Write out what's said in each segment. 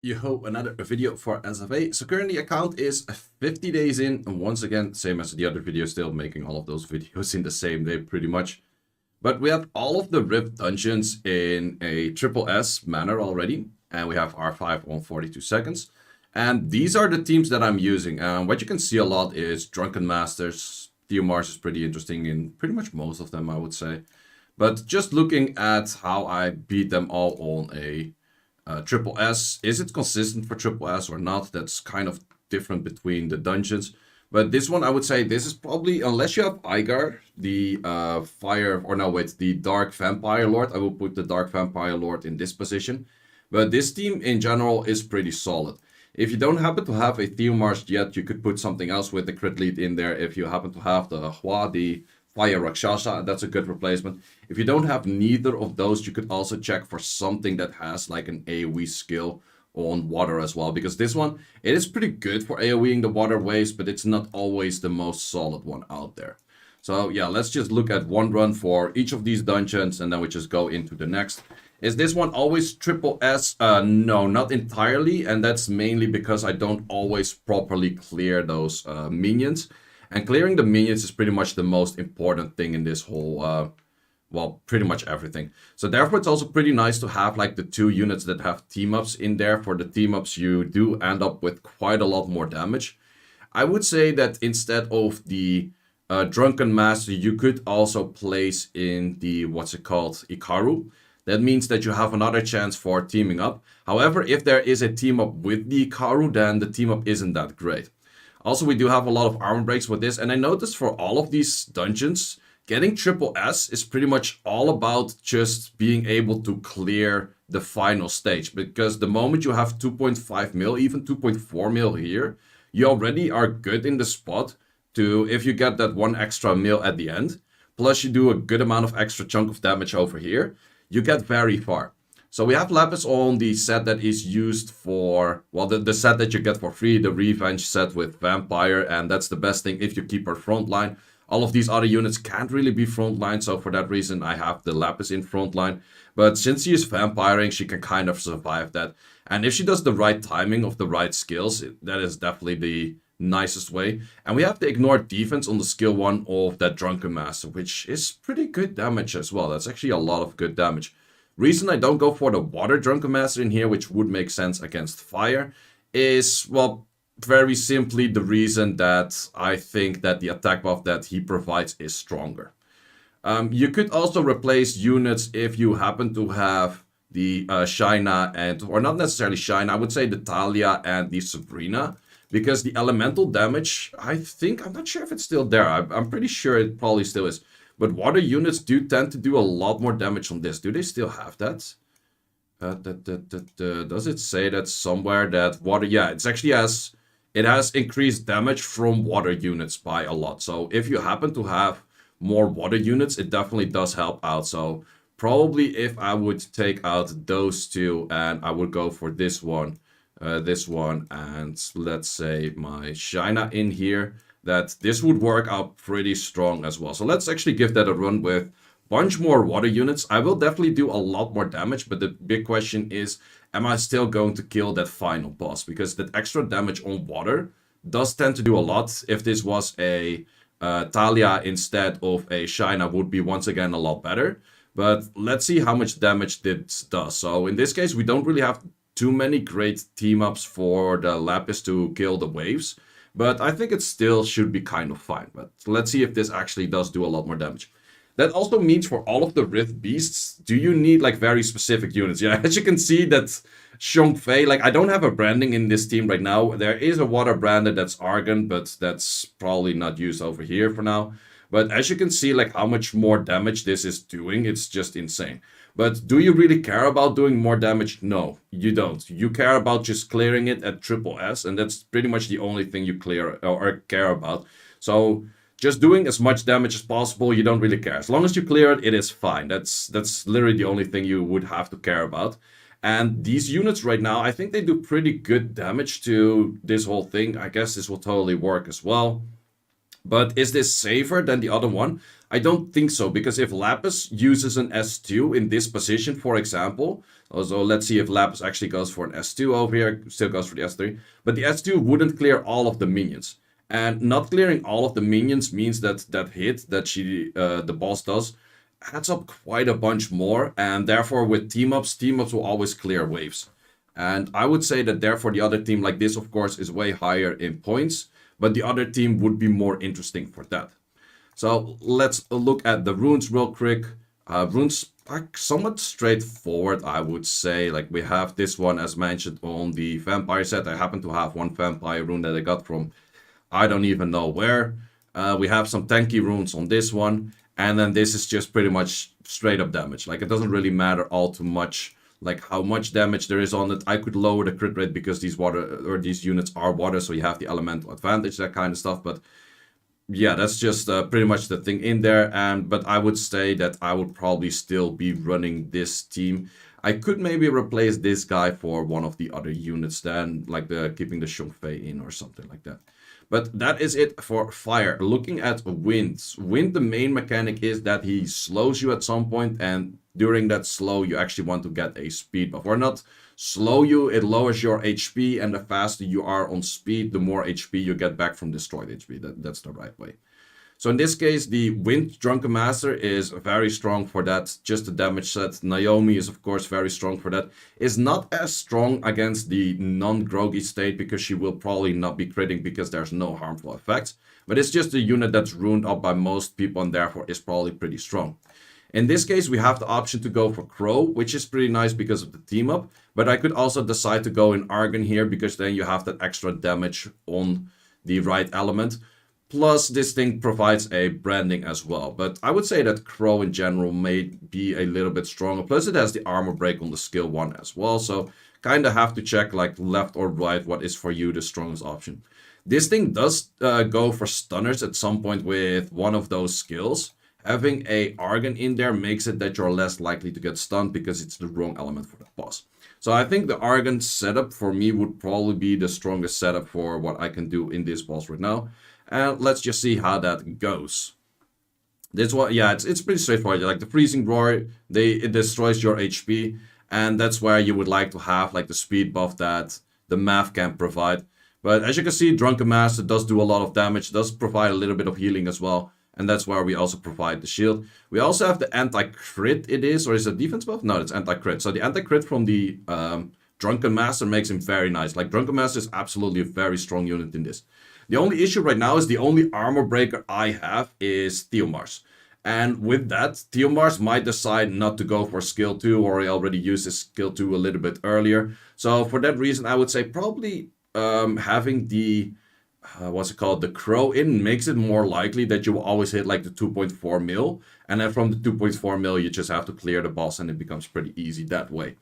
Yo, another video for SFA. So currently account is 50 days in, and once again, same as the other video, still making all of those videos in the same day pretty much. But we have all of the Rift dungeons in a triple S manner already, and we have R5 on 42 seconds. And these are the teams that I'm using. What you can see a lot is Drunken Masters. Theomars is pretty interesting in pretty much most of them, I would say. But just looking at how I beat them all on a triple S. Is it consistent for triple S or not? That's kind of different between the dungeons. But this one, I would say this is probably, unless you have Igar, the the Dark Vampire Lord. I will put the Dark Vampire Lord in this position. But this team in general is pretty solid. If you don't happen to have a Theomars yet, you could put something else with the crit lead in there. If you happen to have the Hua, the Fire Rakshasa, that's a good replacement. If you don't have neither of those, you could also check for something that has like an AoE skill on water as well. Because this one, it is pretty good for AoEing the water waves, but it's not always the most solid one out there. So yeah, let's just look at one run for each of these dungeons and then we just go into the next. Is this one always triple S? No, not entirely. And that's mainly because I don't always properly clear those minions. And clearing the minions is pretty much the most important thing in this whole, well, pretty much everything. So therefore, it's also pretty nice to have like the two units that have team-ups in there. For the team-ups, you do end up with quite a lot more damage. I would say that instead of the Drunken Master, you could also place in the, Ikaru. That means that you have another chance for teaming up. However, if there is a team-up with the Ikaru, then the team-up isn't that great. Also, we do have a lot of armor breaks with this, and I noticed for all of these dungeons, getting triple S is pretty much all about just being able to clear the final stage. Because the moment you have 2.5 mil, even 2.4 mil here, you already are good in the spot to, if you get that one extra mil at the end, plus you do a good amount of extra chunk of damage over here, you get very far. So we have Lapis on the set that is used for, well, the set that you get for free, the Revenge set with Vampire, and that's the best thing if you keep her frontline. All of these other units can't really be frontline, so for that reason I have the Lapis in frontline. But since she is vampiring, she can kind of survive that. And if she does the right timing of the right skills, that is definitely the nicest way. And we have to ignore defense on the skill 1 of that Drunken Master, which is pretty good damage as well. That's actually a lot of good damage. Reason I don't go for the Water Drunken Master in here, which would make sense against fire, is, well, very simply the reason that I think that the attack buff that he provides is stronger. You could also replace units if you happen to have the Shaina and, or not necessarily Shaina, I would say the Talia and the Sabrina, because the elemental damage, I'm not sure if it's still there. I'm pretty sure it probably still is. But water units do tend to do a lot more damage on this. Do they still have that? Does it say that somewhere that water? Yeah, it actually has. It has increased damage from water units by a lot. So if you happen to have more water units, it definitely does help out. So probably if I would take out those two and I would go for this one, and let's say my Shaina in here, that this would work out pretty strong as well. So let's actually give that a run with a bunch more water units. I will definitely do a lot more damage, but the big question is, am I still going to kill that final boss? Because that extra damage on water does tend to do a lot. If this was a Talia instead of a Shaina, would be once again a lot better. But let's see how much damage this does. So in this case, we don't really have too many great team-ups for the Lapis to kill the waves. But I think it still should be kind of fine. But let's see if this actually does do a lot more damage. That also means for all of the Rift Beasts, do you need like very specific units? Yeah, as you can see that Xiongfei, like I don't have a branding in this team right now. There is a water brander that's Argon, but that's probably not used over here for now. But as you can see, like how much more damage this is doing, it's just insane. But do you really care about doing more damage? No, you don't. You care about just clearing it at triple S, and that's pretty much the only thing you clear or care about. So just doing as much damage as possible, you don't really care. As long as you clear it, it is fine. That's literally the only thing you would have to care about. And these units right now, I think they do pretty good damage to this whole thing. I guess this will totally work as well. But is this safer than the other one? I don't think so, because if Lapis uses an S2 in this position, for example, so let's see if Lapis actually goes for an S2 over here, still goes for the S3, but the S2 wouldn't clear all of the minions. And not clearing all of the minions means that that hit that the boss does adds up quite a bunch more, and therefore with team-ups will always clear waves. And I would say that therefore the other team like this, of course, is way higher in points, but the other team would be more interesting for that. So let's look at the runes real quick. Runes are somewhat straightforward, I would say. Like we have this one, as mentioned, on the vampire set. I happen to have one vampire rune that I got from I don't even know where. We have some tanky runes on this one. And then this is just pretty much straight up damage. Like it doesn't really matter all too much like how much damage there is on it. I could lower the crit rate because these units are water, so you have the elemental advantage, that kind of stuff. But yeah, that's just pretty much the thing in there. But I would say that I would probably still be running this team. I could maybe replace this guy for one of the other units then, like keeping the Shungfei in or something like that. But that is it for fire. Looking at wind, the main mechanic is that he slows you at some point, and during that slow, you actually want to get a speed buff. Or not slow you, it lowers your HP, and the faster you are on speed, the more HP you get back from destroyed HP. That's the right way. So in this case, the Wind Drunken Master is very strong for that, just the damage set. Naomi is of course very strong for that. Is not as strong against the non-groggy state because she will probably not be critting because there's no harmful effects. But it's just a unit that's ruined up by most people and therefore is probably pretty strong. In this case, we have the option to go for Crow, which is pretty nice because of the team up. But I could also decide to go in Argon here because then you have that extra damage on the right element. Plus, this thing provides a branding as well. But I would say that Crow in general may be a little bit stronger. Plus, it has the armor break on the skill 1 as well. So, kind of have to check like left or right what is for you the strongest option. This thing does go for stunners at some point with one of those skills. Having a Argon in there makes it that you're less likely to get stunned because it's the wrong element for the boss. So I think the Argon setup for me would probably be the strongest setup for what I can do in this boss right now. And let's just see how that goes. This one, yeah, it's pretty straightforward. Like the Freezing Roar, it destroys your HP, and that's where you would like to have like the speed buff that the math can provide. But as you can see, Drunken Master does do a lot of damage, does provide a little bit of healing as well, and that's where we also provide the shield. We also have the anti-crit, or is it defense buff? No, it's anti-crit. So the anti-crit from the Drunken Master makes him very nice. Like Drunken Master is absolutely a very strong unit in this. The only issue right now is the only armor breaker I have is Theomars. And with that, Theomars might decide not to go for skill 2, or he already used his skill 2 a little bit earlier. So for that reason, I would say probably having the, the Crow in makes it more likely that you will always hit like the 2.4 mil. And then from the 2.4 mil, you just have to clear the boss and it becomes pretty easy that way.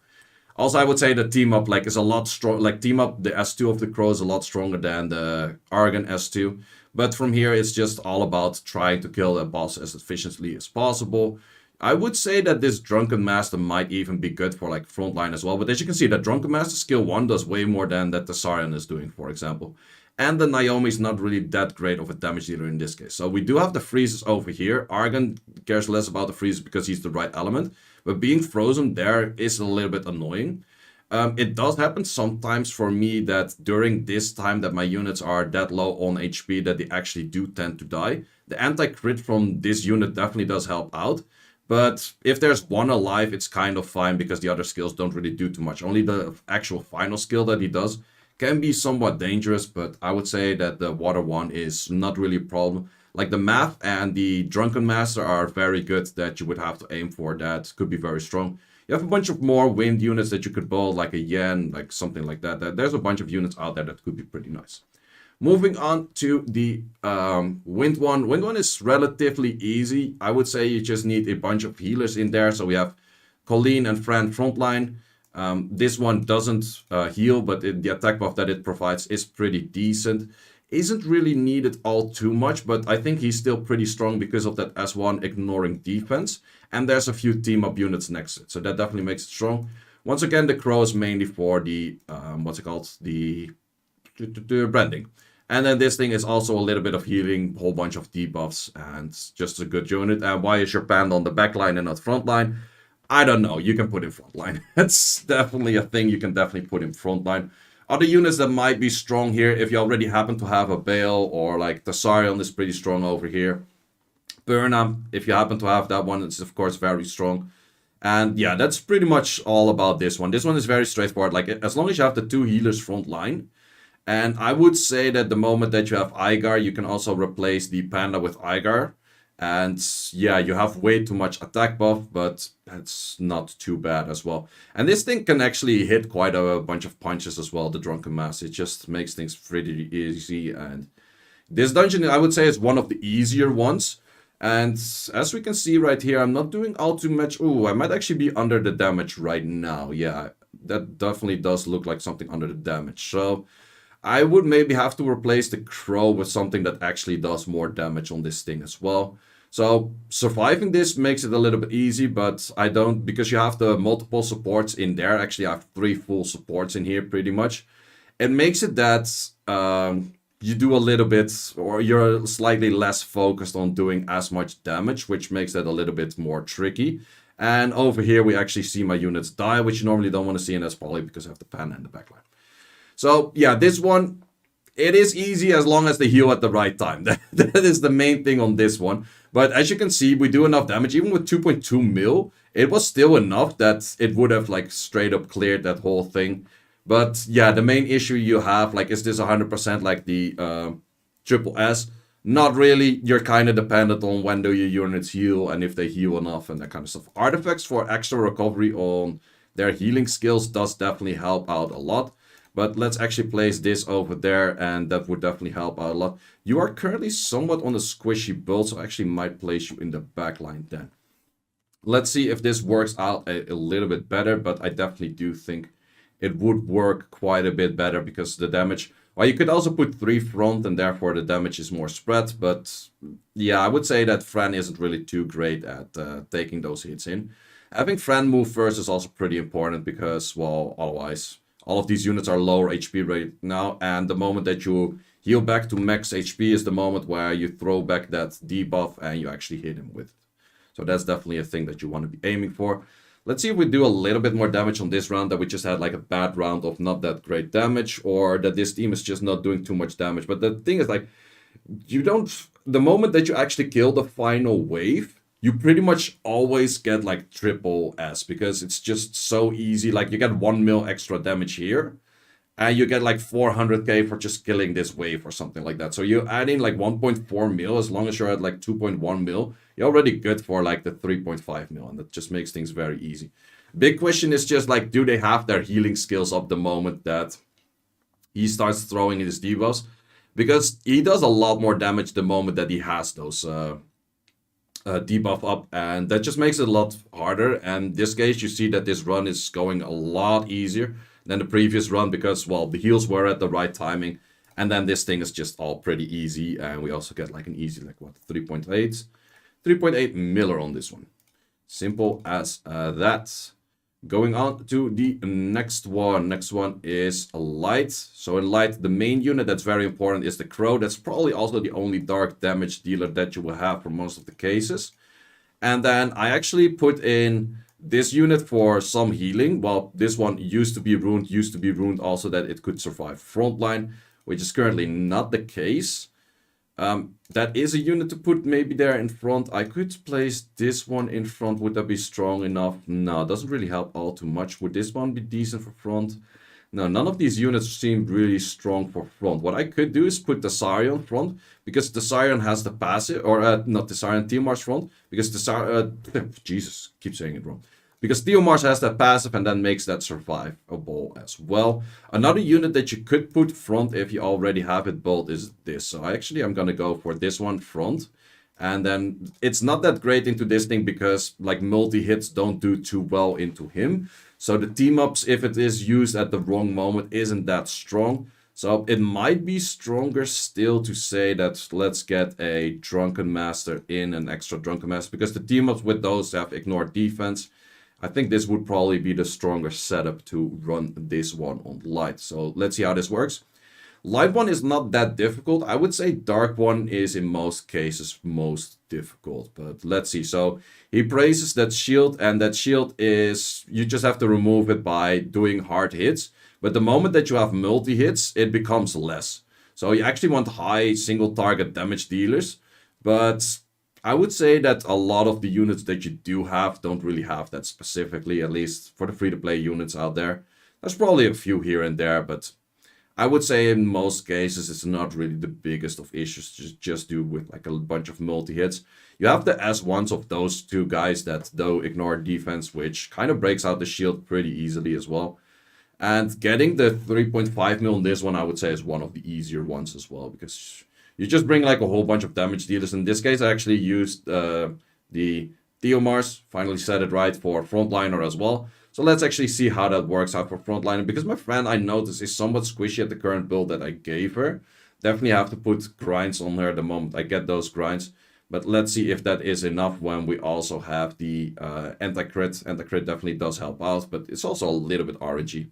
Also, I would say the team up is a lot strong. Like team up, the S2 of the Crow is a lot stronger than the Argon S2. But from here, it's just all about trying to kill a boss as efficiently as possible. I would say that this Drunken Master might even be good for like frontline as well. But as you can see, the Drunken Master skill 1 does way more than that the Sarian is doing, for example. And the Naomi is not really that great of a damage dealer in this case. So we do have the freezes over here. Argon cares less about the freezes because he's the right element. But being frozen there is a little bit annoying. It does happen sometimes for me that during this time that my units are that low on HP that they actually do tend to die. The anti-crit from this unit definitely does help out. But if there's one alive, it's kind of fine because the other skills don't really do too much. Only the actual final skill that he does can be somewhat dangerous, but I would say that the water one is not really a problem. Like the math and the Drunken Master are very good that you would have to aim for. That could be very strong. You have a bunch of more wind units that you could build, like a Yen, like something like that. There's a bunch of units out there that could be pretty nice. Moving on to the wind one. Wind one is relatively easy. I would say you just need a bunch of healers in there. So we have Colleen and Fran frontline. This one doesn't heal, but the attack buff that it provides is pretty decent. Isn't really needed all too much, but I think he's still pretty strong because of that S1 ignoring defense. And there's a few team up units next to it, so that definitely makes it strong. Once again, the Crow is mainly for the, the branding. And then this thing is also a little bit of healing, whole bunch of debuffs, and just a good unit. And why is your panda on the back line and not front line? I don't know. You can put in front line. That's definitely a thing you can definitely put in front line. Other units that might be strong here, if you already happen to have a Bale or like Tasarion is pretty strong over here. Burnham, if you happen to have that one, it's of course very strong. And yeah, that's pretty much all about this one. This one is very straightforward. Like, as long as you have the 2 healers front line. And I would say that the moment that you have Igar, you can also replace the Panda with Igar. And yeah, you have way too much attack buff, but that's not too bad as well. And this thing can actually hit quite a bunch of punches as well, the Drunken Master. It just makes things pretty easy. And this dungeon, I would say, is one of the easier ones. And as we can see right here, I'm not doing all too much. Ooh, I might actually be under the damage right now. Yeah, that definitely does look like something under the damage. So I would maybe have to replace the Crow with something that actually does more damage on this thing as well. So surviving this makes it a little bit easy, but I don't, because you have the multiple supports in there. Actually, I have 3 full supports in here pretty much. It makes it that you do a little bit, or you're slightly less focused on doing as much damage, which makes that a little bit more tricky. And over here, we actually see my units die, which you normally don't want to see, and that's probably because I have the Panda in the backline. So yeah, this one, it is easy as long as they heal at the right time. That is the main thing on this one. But as you can see, we do enough damage. Even with 2.2 mil, it was still enough that it would have like straight up cleared that whole thing. But yeah, the main issue you have, like, is this 100% like the triple S? Not really. You're kind of dependent on when do your units heal and if they heal enough and that kind of stuff. Artifacts for extra recovery on their healing skills does definitely help out a lot. But let's actually place this over there, and that would definitely help out a lot. You are currently somewhat on a squishy build, so I actually might place you in the back line then. Let's see if this works out a little bit better, but I definitely do think it would work quite a bit better because the damage... Well, you could also put 3 front, and therefore the damage is more spread, but yeah, I would say that Fran isn't really too great at taking those hits in. Having Fran move first is also pretty important because, well, otherwise... all of these units are lower HP right now, and the moment that you heal back to max HP is the moment where you throw back that debuff and you actually hit him with it. So that's definitely a thing that you want to be aiming for. Let's see if we do a little bit more damage on this round, that we just had like a bad round of not that great damage, or that this team is just not doing too much damage. But the thing is, like, you don't... The moment that you actually kill the final wave, you pretty much always get like triple S, because it's just so easy. Like, you get 1 mil extra damage here, and you get like 400k for just killing this wave or something like that. So you add in like 1.4 mil, as long as you're at like 2.1 mil, you're already good for like the 3.5 mil, and that just makes things very easy. Big question is just like, do they have their healing skills up the moment that he starts throwing his debuffs? Because he does a lot more damage the moment that he has those... debuff up, and that just makes it a lot harder. And in this case, you see that this run is going a lot easier than the previous run because, well, the heals were at the right timing, and then this thing is just all pretty easy. And we also get like an easy, like, what, 3.8 miller on this one. Simple as that. Going on to the next one. Next one is a light. So in light, the main unit that's very important is the Crow. That's probably also the only dark damage dealer that you will have for most of the cases. And then I actually put in this unit for some healing. Well, this one used to be ruined also that it could survive frontline, which is currently not the case. That is a unit to put maybe there in front. I could place this one in front. Would that be strong enough? No, it doesn't really help all too much. Would this one be decent for front? No, none of these units seem really strong for front. What I could do is put the Sarion front, because the Sarion has the passive, or not the Sarion, Theomar's front, because the Sarion, Jesus, keep saying it wrong. Because Theomars has that passive and then makes that survivable as well. Another unit that you could put front if you already have it built is this. So I'm going to go for this one front. And then it's not that great into this thing because like multi-hits don't do too well into him. So the team-ups, if it is used at the wrong moment, isn't that strong. So it might be stronger still to say that let's get a Drunken Master in, an extra Drunken Master. Because the team-ups with those have ignored defense. I think this would probably be the stronger setup to run this one on light. So let's see how this works. Light one is not that difficult. I would say dark one is in most cases most difficult, but let's see. So he praises that shield, and that shield is, you just have to remove it by doing hard hits. But the moment that you have multi-hits, it becomes less. So you actually want high single target damage dealers, but I would say that a lot of the units that you do have don't really have that specifically, at least for the free-to-play units out there. There's probably a few here and there, but I would say in most cases it's not really the biggest of issues to just do with like a bunch of multi-hits. You have the S1s of those two guys that though ignore defense, which kind of breaks out the shield pretty easily as well. And getting the 3.5 mil in this one, I would say, is one of the easier ones as well, because you just bring like a whole bunch of damage dealers. In this case, I actually used the Theomars, finally said it right, for frontliner as well. So let's actually see how that works out for frontliner, because my friend, I noticed, is somewhat squishy at the current build that I gave her. Definitely have to put grinds on her the moment I get those grinds. But let's see if that is enough when we also have the anti-crit. Anti-crit definitely does help out, but it's also a little bit RNG.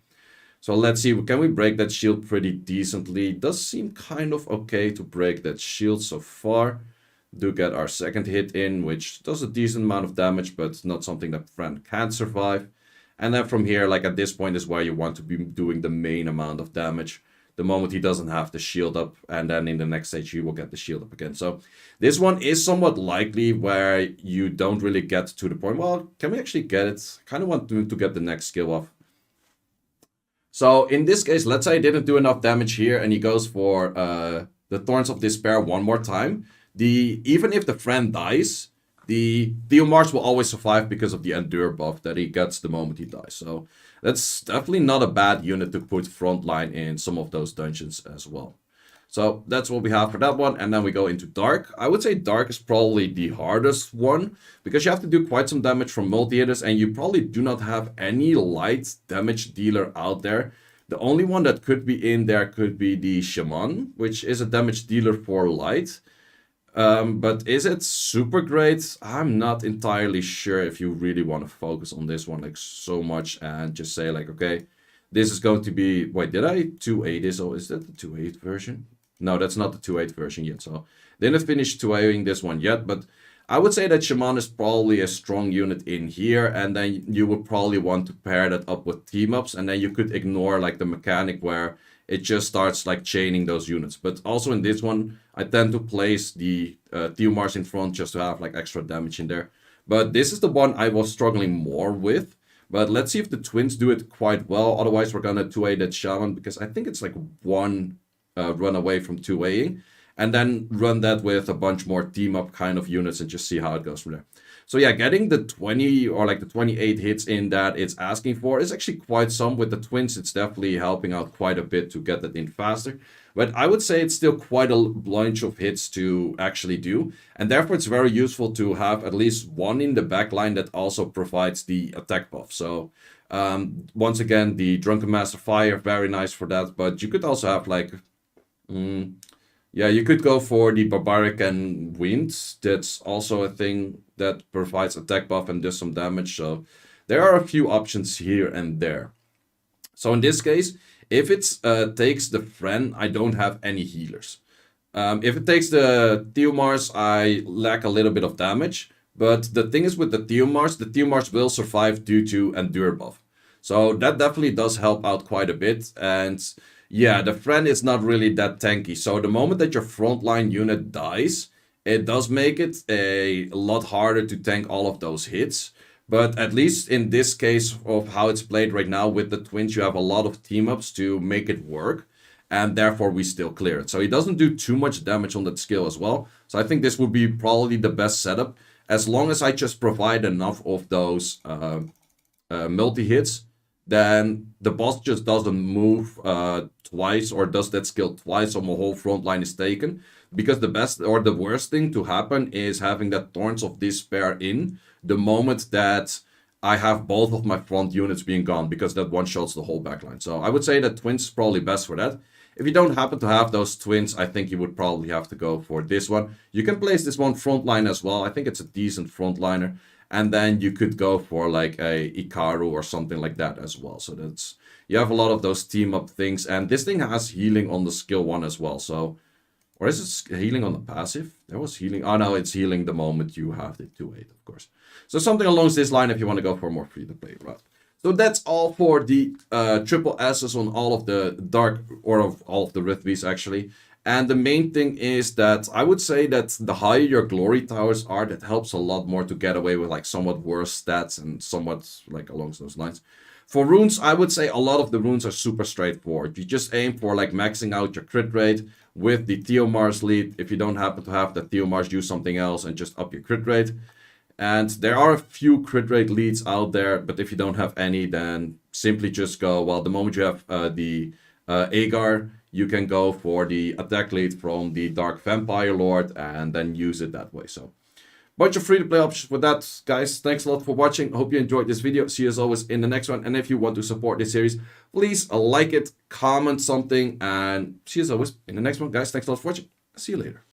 So let's see, can we break that shield pretty decently? Does seem kind of okay to break that shield so far. Do get our second hit in, which does a decent amount of damage, but not something that friend can't survive. And then from here, like at this point is where you want to be doing the main amount of damage. The moment he doesn't have the shield up, and then in the next stage he will get the shield up again. So this one is somewhat likely where you don't really get to the point. Well, can we actually get it? I kind of want to get the next skill off. So in this case, let's say I didn't do enough damage here, and he goes for the Thorns of Despair one more time. Even if the friend dies, the Theomars will always survive because of the Endure buff that he gets the moment he dies. So that's definitely not a bad unit to put frontline in some of those dungeons as well. So that's what we have for that one. And then we go into Dark. I would say Dark is probably the hardest one, because you have to do quite some damage from multi-hitters, and you probably do not have any light damage dealer out there. The only one that could be in there could be the Shaman, which is a damage dealer for light. But is it super great? I'm not entirely sure if you really want to focus on this one like so much and just say like, okay, this is going to be, wait, did I 2A this, or is that the 2.8 version? No, that's not the 2.8 version yet, so didn't finish 2Aing this one yet, but I would say that Shaman is probably a strong unit in here, and then you would probably want to pair that up with team-ups, and then you could ignore like the mechanic where it just starts like chaining those units. But also in this one, I tend to place the Theomars in front just to have like extra damage in there. But this is the one I was struggling more with. But let's see if the twins do it quite well. Otherwise, we're gonna 2A that Shaman, because I think it's like one run away from 2Aing. And then run that with a bunch more team-up kind of units and just see how it goes from there. So yeah, getting the 20 or like the 28 hits in that it's asking for is actually quite some. With the twins, it's definitely helping out quite a bit to get that in faster. But I would say it's still quite a bunch of hits to actually do. And therefore, it's very useful to have at least one in the backline that also provides the attack buff. So once again, the Drunken Master Fire, very nice for that. But you could also have like... yeah, you could go for the Barbaric and Wind. That's also a thing that provides attack buff and does some damage. So there are a few options here and there. So in this case, if it takes the friend, I don't have any healers. If it takes the Theomars, I lack a little bit of damage. But the thing is with the Theomars will survive due to Endure buff. So that definitely does help out quite a bit. And... yeah, the friend is not really that tanky. So the moment that your frontline unit dies, it does make it a lot harder to tank all of those hits. But at least in this case of how it's played right now with the twins, you have a lot of team-ups to make it work. And therefore we still clear it. So he doesn't do too much damage on that skill as well. So I think this would be probably the best setup. As long as I just provide enough of those multi-hits, then the boss just doesn't move twice or does that skill twice, so my whole front line is taken. Because the best or the worst thing to happen is having that Thorns of Despair in the moment that I have both of my front units being gone, because that one-shots the whole backline. So I would say that twins is probably best for that. If you don't happen to have those twins, I think you would probably have to go for this one. You can place this one frontline as well. I think it's a decent frontliner. And then you could go for like a Ikaru or something like that as well. So that's, you have a lot of those team up things. And this thing has healing on the skill 1 as well. So, or is it healing on the passive? There was healing. Oh no, it's healing the moment you have the 2-8, of course. So something along this line if you want to go for a more free-to-play route. So that's all for the triple S's on all of the dark, or of all of the Rift Beasts actually. And the main thing is that I would say that the higher your glory towers are, that helps a lot more to get away with like somewhat worse stats and somewhat like along those lines. For runes, I would say a lot of the runes are super straightforward. You just aim for like maxing out your crit rate with the Theomars lead. If you don't happen to have the Theomars, use something else and just up your crit rate. And there are a few crit rate leads out there, but if you don't have any, then simply just go, well, the moment you have the Agar, you can go for the attack lead from the Dark Vampire Lord and then use it that way. So, bunch of free-to-play options for that, guys. Thanks a lot for watching. I hope you enjoyed this video. See you as always in the next one. And if you want to support this series, please like it, comment something, and see you as always in the next one, guys. Thanks a lot for watching. See you later.